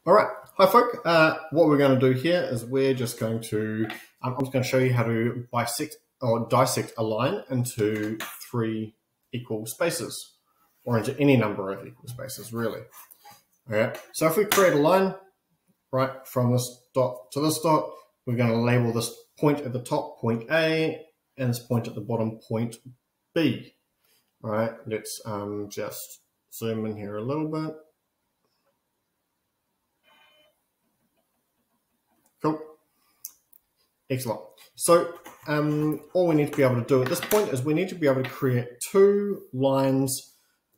All right, hi folk. What we're going to do here is we're just going to, I'm just going to show you how to dissect a line into 3 equal spaces, or into any number of equal spaces, really. Okay, so if we create a line, right, from this dot to this dot, we're going to label this point at the top point A, and this point at the bottom point B. All right, let's just zoom in here a little bit. Cool. Excellent. So all we need to be able to do at this point is we need to be able to create 2 lines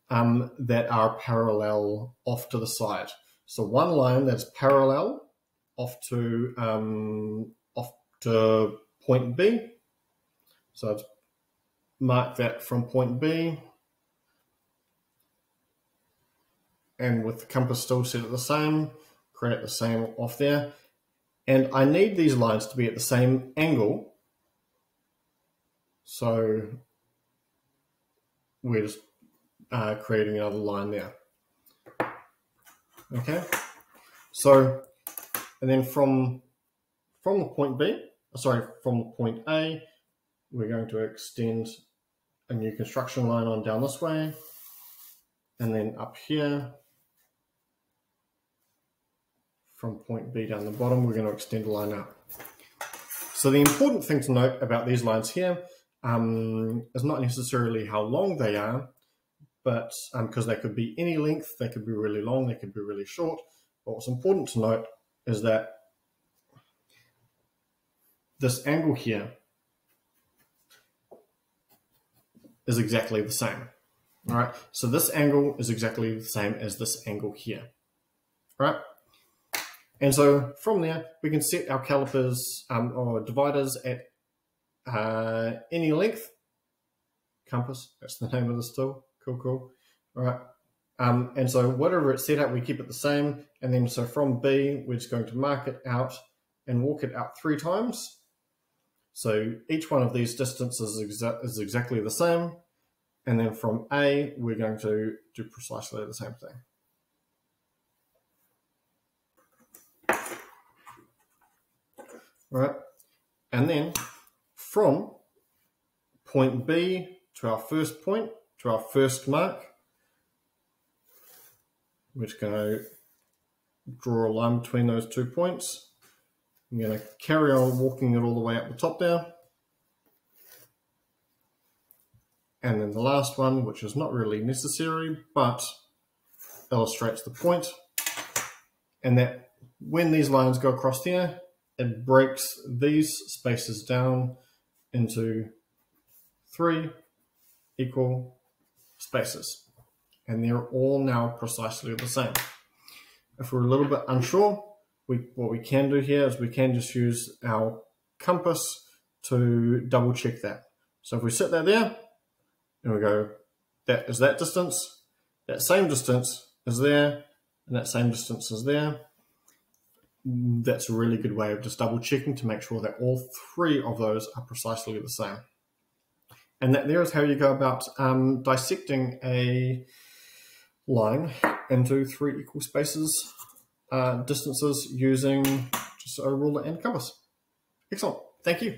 that are parallel off to the side. So one line that's parallel off to point B. So let's mark that from point B, and with the compass still set at the same, create the same off there. And I need these lines to be at the same angle. So we're just creating another line there. Okay. So, and then from the point B, from the point A, we're going to extend a new construction line on down this way. And then up here, from point B down the bottom, we're going to extend a line out. So the important thing to note about these lines here is not necessarily how long they are, but because they could be any length, they could be really long, they could be really short. But what's important to note is that this angle here is exactly the same. All right, so this angle is exactly the same as this angle here. All right. And so from there, we can set our calipers or dividers at any length. Compass, that's the name of this tool. Cool, cool. All right. And so whatever it's set at, we keep it the same. And then so from B, we're just going to mark it out and walk it out 3 times. So each one of these distances is exactly the same. And then from A, we're going to do precisely the same thing. Right, and then from point B to our first point, to our first mark, we're just going to draw a line between those 2 points. I'm going to carry on walking it all the way up the top there. And then the last one, which is not really necessary, but illustrates the point, and that when these lines go across there, it breaks these spaces down into 3 equal spaces. And they're all now precisely the same. If we're a little bit unsure, what we can do here is we can just use our compass to double check that. So if we set that there, and we go, that is that distance, that same distance is there, and that same distance is there. That's a really good way of just double checking to make sure that all 3 of those are precisely the same. And that there is how you go about dissecting a line into 3 equal spaces, distances using just a ruler and compass. Excellent. Thank you.